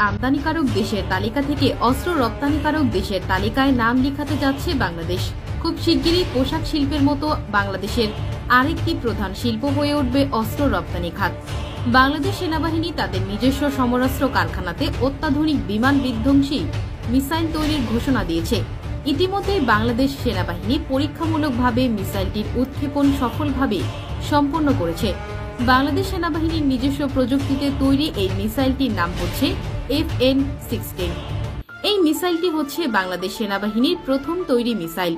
আমদানিকারক দেশের তালিকা থেকে অস্ত্র রপ্তানিকারক দেশের তালিকায় নাম লিখাতে যাচ্ছে বাংলাদেশ। খুব শিগগিরই পোশাক শিল্পের মতো বাংলাদেশের আরেকটি প্রধান শিল্প হয়ে উঠবে অস্ত্র রপ্তানি খাত। বাংলাদেশ সেনাবাহিনী তাদের নিজস্ব সমরাস্ত্র কারখানাতে অত্যাধুনিক বিমান বিধ্বংসী মিসাইল তৈরির ঘোষণা দিয়েছে। ইতিমধ্যেই বাংলাদেশ সেনাবাহিনী পরীক্ষামূলকভাবে মিসাইলটির উৎক্ষেপণ সফলভাবে সম্পন্ন করেছে। বাংলাদেশ সেনাবাহিনীর নিজস্ব প্রযুক্তিতে তৈরি এই মিসাইলটির নাম হচ্ছে FN-16। এই মিসাইলটি হচ্ছে বাংলাদেশ সেনাবাহিনীর প্রথম তৈরি মিসাইল।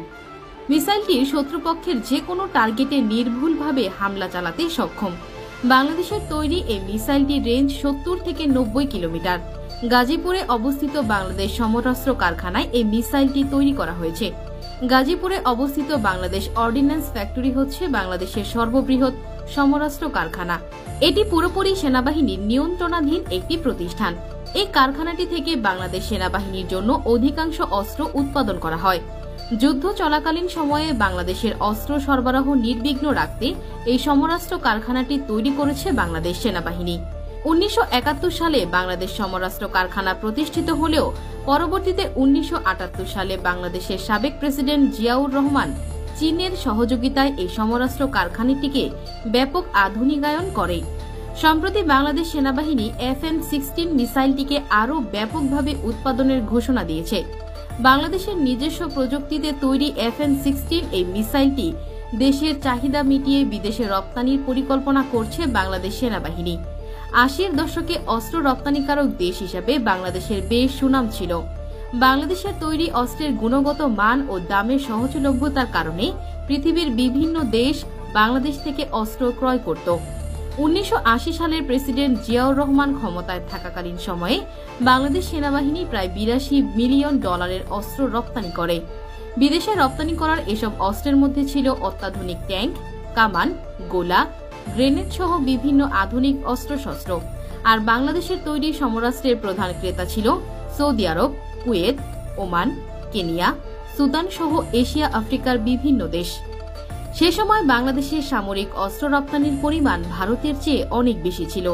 মিসাইলটির শত্রুপক্ষের যে কোনো টার্গেটে নির্ভুলভাবে হামলা চালাতে সক্ষম। বাংলাদেশের তৈরি এই মিসাইলটির রেঞ্জ 70 থেকে 90 কিলোমিটার। গাজীপুরে অবস্থিত বাংলাদেশ সমরাস্ত্র কারখানায় এই মিসাইলটি তৈরি করা হয়েছে। গাজীপুরে অবস্থিত বাংলাদেশ অর্ডিন্যান্স ফ্যাক্টরি হচ্ছে বাংলাদেশের সর্ববৃহৎ সমরাস্ত্র কারখানা। এটি পুরোপুরি সেনাবাহিনীর নিয়ন্ত্রণাধীন একটি প্রতিষ্ঠান। এই কারখানাটি থেকে বাংলাদেশ সেনাবাহিনীর জন্য অধিকাংশ অস্ত্র উৎপাদন করা হয়। যুদ্ধ চলাকালীন সময়ে বাংলাদেশের অস্ত্র সরবরাহ নির্বিঘ্ন রাখতে এই সমরাস্ত্র কারখানাটি তৈরি করেছে বাংলাদেশ সেনাবাহিনী। 1971 সালে বাংলাদেশ সমরাস্ত্র কারখানা প্রতিষ্ঠিত হলেও পরবর্তীতে 1978 সালে বাংলাদেশের সাবেক প্রেসিডেন্ট জিয়াউর রহমান চীনের সহযোগিতায় এই সমরাস্ত্র কারখানাটিকে ব্যাপক আধুনিকায়ন করে। সম্প্রতি বাংলাদেশ সেনাবাহিনী FN-16 মিসাইলটিকে আরও ব্যাপকভাবে উৎপাদনের ঘোষণা দিয়েছে। বাংলাদেশের নিজস্ব প্রযুক্তিতে তৈরি FN-16 এই মিসাইলটি দেশের চাহিদা মিটিয়ে বিদেশে রপ্তানির পরিকল্পনা করছে বাংলাদেশ সেনাবাহিনী। 80-এর দশকে অস্ত্র রপ্তানিকারক দেশ হিসেবে বাংলাদেশের বেশ সুনাম ছিল। বাংলাদেশের তৈরি অস্ত্রের গুণগত মান ও দামের সহজলভ্যতার কারণে পৃথিবীর বিভিন্ন দেশ বাংলাদেশ থেকে অস্ত্র ক্রয় করত। 1980 সালের প্রেসিডেন্ট জিয়াউর রহমান ক্ষমতায় থাকাকালীন সময়ে বাংলাদেশ সেনাবাহিনী প্রায় $82 মিলিয়ন অস্ত্র রপ্তানি করে। বিদেশে রপ্তানি করার এসব অস্ত্রের মধ্যে ছিল অত্যাধুনিক ট্যাঙ্ক, কামান, গোলা, গ্রেনেড সহ বিভিন্ন আধুনিক অস্ত্রশস্ত্র। আর বাংলাদেশের তৈরি সমরাস্ত্রের প্রধান ক্রেতা ছিল সৌদি আরব, কুয়েত, ওমান, কেনিয়া, সুদান সহ এশিয়া আফ্রিকার বিভিন্ন দেশ। সে সময় বাংলাদেশের সামরিক অস্ত্র রপ্তানির পরিমাণ ভারতের চেয়ে অনেক বেশি ছিল।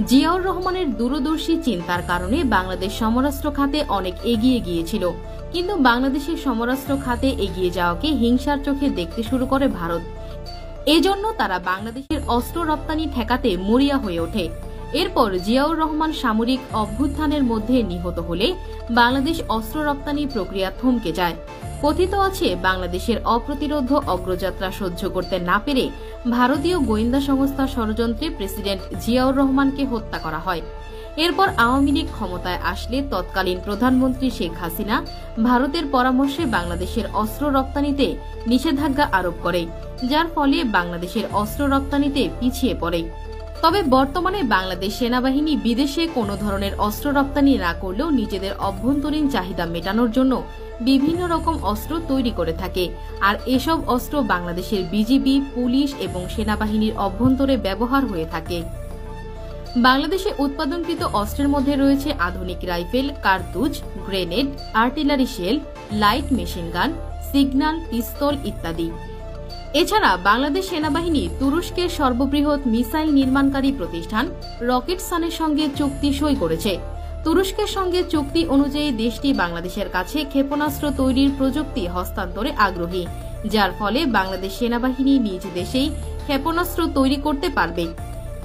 জিয়াউর রহমানের দূরদর্শী চিন্তার কারণে বাংলাদেশ সমরাস্ত্র খাতে অনেক এগিয়ে গিয়েছিল। কিন্তু বাংলাদেশের সমরাস্ত্র খাতে এগিয়ে যাওয়াকে হিংসার চোখে দেখতে শুরু করে ভারত। এজন্য তারা বাংলাদেশের অস্ত্র রপ্তানি ঠেকাতে মরিয়া হয়ে ওঠে। এরপর জিয়াউর রহমান সামরিক অভ্যুত্থানের মধ্যে নিহত হলে বাংলাদেশ অস্ত্র রপ্তানি প্রক্রিয়া থমকে যায়। কথিত আছে বাংলাদেশের অপ্রতিরোধ্য অগ্রযাত্রা সহ্য করতে না পেরে ভারতীয় গোয়েন্দা সংস্থার ষড়যন্ত্রে প্রেসিডেন্ট জিয়াউর রহমানকে হত্যা করা হয়। এরপর আওয়ামী লীগ ক্ষমতায় আসলে তৎকালীন প্রধানমন্ত্রী শেখ হাসিনা ভারতের পরামর্শে বাংলাদেশের অস্ত্র রপ্তানিতে নিষেধাজ্ঞা আরোপ করে, যার ফলে বাংলাদেশের অস্ত্র রপ্তানিতে পিছিয়ে পড়ে। তবে বর্তমানে বাংলাদেশ সেনাবাহিনী বিদেশে কোনো ধরনের অস্ত্র রপ্তানি না করলেও নিজেদের অভ্যন্তরীণ চাহিদা মেটানোর জন্য বিভিন্ন রকম অস্ত্র তৈরি করে থাকে। আর এসব অস্ত্র বাংলাদেশের বিজিবি, পুলিশ এবং সেনাবাহিনীর অভ্যন্তরে ব্যবহার হয়ে থাকে। বাংলাদেশে উৎপাদনকৃত অস্ত্রের মধ্যে রয়েছে আধুনিক রাইফেল, কার্তুজ, grenade, artillery shell, light machine gun, signal, pistol ইত্যাদি। এছাড়া বাংলাদেশ সেনাবাহিনী তুরস্কের সর্ববৃহৎ মিসাইল নির্মাণকারী প্রতিষ্ঠান রকেটসানের সঙ্গে চুক্তি সই করেছে। তুরস্কের সঙ্গে চুক্তি অনুযায়ী দেশটি বাংলাদেশের কাছে ক্ষেপণাস্ত্র তৈরির প্রযুক্তি হস্তান্তরে আগ্রহী, যার ফলে বাংলাদেশ সেনাবাহিনী নিজ দেশেই ক্ষেপণাস্ত্র তৈরি করতে পারবে।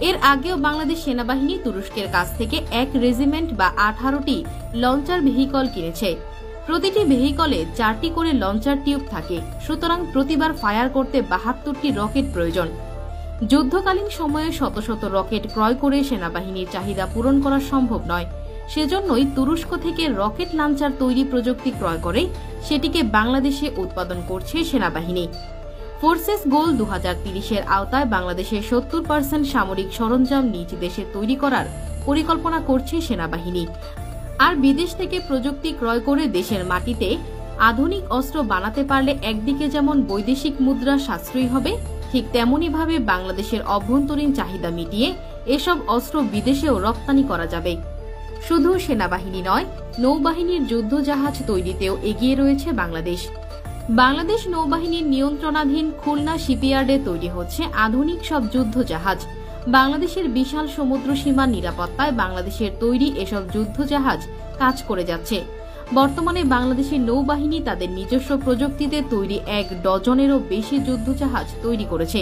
এর আগেও বাংলাদেশ সেনাবাহিনী তুরস্কের কাছ থেকে 1 রেজিমেন্ট বা 18টি লঞ্চার ভেহিকল কিনেছে। প্রতিটি ভেহিকলে 4টি করে লঞ্চার টিউব থাকে, সুতরাং প্রতিবার ফায়ার করতে 72টি রকেট প্রয়োজন। যুদ্ধকালীন সময়ে শত শত রকেট ক্রয় করে সেনাবাহিনীর চাহিদা পূরণ করা সম্ভব নয়। সেজন্যই তুরস্ক থেকে রকেট লঞ্চার তৈরি প্রযুক্তি ক্রয় করে সেটিকে বাংলাদেশে উৎপাদন করছে সেনাবাহিনী। ফোর্সেস গোল 2030-এর আওতায় বাংলাদেশের 70% সামরিক সরঞ্জাম নিজ দেশে তৈরি করার পরিকল্পনা করছে সেনাবাহিনী। আর বিদেশ থেকে প্রযুক্তি ক্রয় করে দেশের মাটিতে আধুনিক অস্ত্র বানাতে পারলে একদিকে যেমন বৈদেশিক মুদ্রা সাশ্রয়ী হবে, ঠিক তেমনইভাবে বাংলাদেশের অভ্যন্তরীণ চাহিদা মিটিয়ে এসব অস্ত্র বিদেশেও রপ্তানি করা যাবে। শুধু সেনাবাহিনী নয়, নৌবাহিনীর যুদ্ধজাহাজ তৈরিতেও এগিয়ে রয়েছে বাংলাদেশ। বাংলাদেশ নৌবাহিনীর নিয়ন্ত্রণাধীন খুলনা শিপইয়ার্ডে তৈরি হচ্ছে আধুনিক সব যুদ্ধজাহাজ। বাংলাদেশের বিশাল সমুদ্র সীমার নিরাপত্তায় বাংলাদেশের তৈরি এসব যুদ্ধজাহাজ কাজ করে যাচ্ছে। বর্তমানে বাংলাদেশের নৌবাহিনী তাদের নিজস্ব প্রযুক্তিতে তৈরি 1 ডজনেরও বেশি যুদ্ধজাহাজ তৈরি করেছে,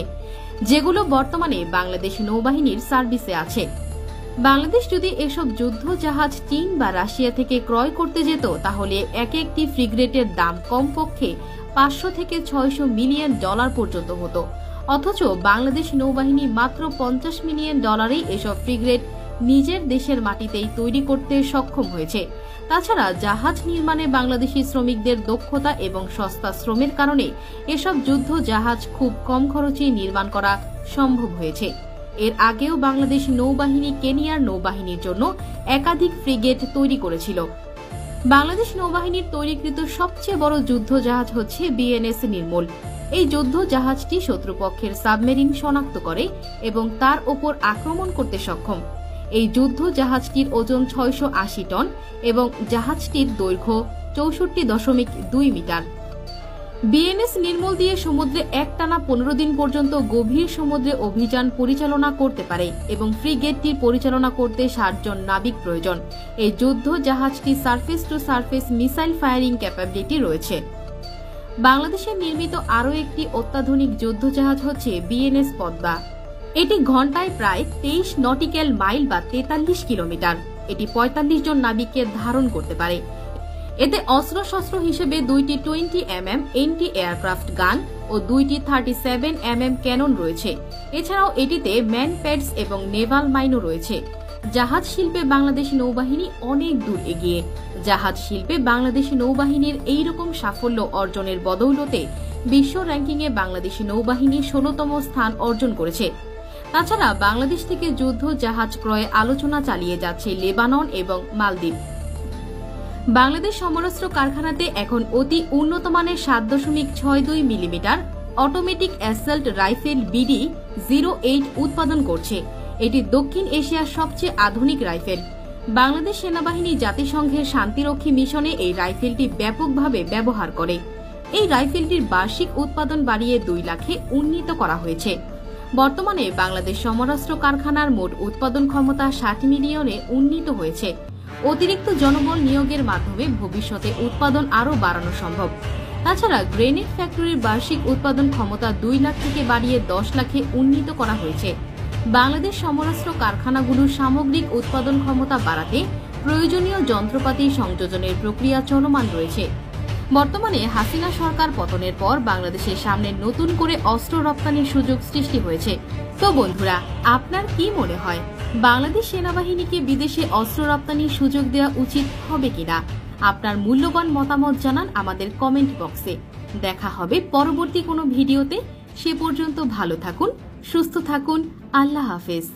যেগুলো বর্তমানে বাংলাদেশ নৌবাহিনীর সার্ভিসে আছে। বাংলাদেশ যদি এসব যুদ্ধজাহাজ চীন বা রাশিয়া থেকে ক্রয় করতে যেত, তাহলে এক একটি ফ্রিগেটের দাম কমপক্ষে 500 থেকে 600 মিলিয়ন ডলার পর্যন্ত হতো। অথচ বাংলাদেশ নৌবাহিনী মাত্র $50 মিলিয়ন এসব ফ্রিগেট নিজের দেশের মাটিতেই তৈরি করতে সক্ষম হয়েছে। তাছাড়া জাহাজ নির্মাণে বাংলাদেশি শ্রমিকদের দক্ষতা এবং সস্তা শ্রমের কারণে এসব যুদ্ধ জাহাজ খুব কম খরচে নির্মাণ করা সম্ভব হয়েছে। এর আগেও বাংলাদেশ নৌবাহিনী কেনিয়ার নৌবাহিনীর জন্য একাধিক ফ্রিগেট তৈরি করেছিল। বাংলাদেশ নৌবাহিনীর তৈরিকৃত সবচেয়ে বড় যুদ্ধ জাহাজ হচ্ছে বিএনএস নির্মল। এই যুদ্ধ জাহাজটি শত্রুপক্ষের সাবমেরিন শনাক্ত করে এবং তার ওপর আক্রমণ করতে সক্ষম। এই যুদ্ধ জাহাজটির ওজন 680 টন এবং জাহাজটির দৈর্ঘ্য 64.2 মিটার। বিএনএস নির্মল দিয়ে সমুদ্রে একটানা 15 দিন পর্যন্ত গভীর সমুদ্রে অভিযান পরিচালনা করতে পারে এবং ফ্রিগেটটি পরিচালনা করতে 60 জন নাবিক প্রয়োজন। এই যুদ্ধ জাহাজটি surface two surface missile firing capability রয়েছে। বাংলাদেশের নির্মিত আরও একটি অত্যাধুনিক যুদ্ধ জাহাজ হচ্ছে বিএনএস পদ্মা। এটি ঘন্টায় প্রায় 23 নটিক্যাল মাইল বা 43 কিলোমিটার। এটি 45 জন নাবিককে ধারণ করতে পারে। এতে অস্ত্রশস্ত্র হিসেবে 2টি 20 mm এন্টি এয়ারক্রাফট গান ও 2টি 37 mm ক্যানন রয়েছে। এছাড়াও এটিতে ম্যান প্যাডস এবং নেভাল মাইনও রয়েছে। জাহাজ শিল্পে বাংলাদেশ নৌবাহিনী অনেক দূর এগিয়ে। জাহাজ শিল্পে বাংলাদেশ নৌবাহিনীর এইরকম সাফল্য অর্জনের বদৌলতে বিশ্ব র্যাঙ্কিংয়ে বাংলাদেশ নৌবাহিনী 16তম স্থান অর্জন করেছে। তাছাড়া বাংলাদেশ থেকে যুদ্ধ জাহাজ ক্রয়ে আলোচনা চালিয়ে যাচ্ছে লেবানন এবং মালদ্বীপ। বাংলাদেশ সমরাস্ত্র কারখানাতে এখন অতি উন্নত মানের 7.62 millimetre automatic assault rifle BD-08 উৎপাদন করছে। এটি দক্ষিণ এশিয়ার সবচেয়ে আধুনিক রাইফেল। বাংলাদেশ সেনাবাহিনী জাতিসংঘের শান্তিরক্ষী মিশনে এই রাইফেলটি ব্যাপকভাবে ব্যবহার করে। এই রাইফেলটির বার্ষিক উৎপাদন বাড়িয়ে 2 লাখে উন্নীত করা হয়েছে। বর্তমানে বাংলাদেশ সমরাস্ত্র কারখানার মোট উৎপাদন ক্ষমতা 60 মিলিয়নে উন্নীত হয়েছে। অতিরিক্ত জনবল নিয়োগের মাধ্যমে ভবিষ্যতে উৎপাদন আরও বাড়ানো সম্ভব। তাছাড়া গ্রেনেড ফ্যাক্টরির বার্ষিক উৎপাদন ক্ষমতা 2 লাখ থেকে বাড়িয়ে 10 লাখে উন্নীত করা হয়েছে। বাংলাদেশ সমরাস্ত্র কারখানাগুলোর সামগ্রিক উৎপাদন ক্ষমতা বাড়াতে প্রয়োজনীয় যন্ত্রপাতি সংযোজনের প্রক্রিয়া চলমান রয়েছে। বর্তমানে হাসিনা সরকার পতনের পর বাংলাদেশের সামনে নতুন করে অস্ত্র রপ্তানির সুযোগ সৃষ্টি হয়েছে। তো বন্ধুরা, আপনার কি মনে হয় বাংলাদেশ সেনাবাহিনীকে বিদেশে অস্ত্র রপ্তানির সুযোগ দেওয়া উচিত হবে কিনা? আপনার মূল্যবান মতামত জানান আমাদের কমেন্ট বক্সে। দেখা হবে পরবর্তী কোনো ভিডিওতে। সে পর্যন্ত ভালো থাকুন, সুস্থ থাকুন। আল্লাহ হাফেজ।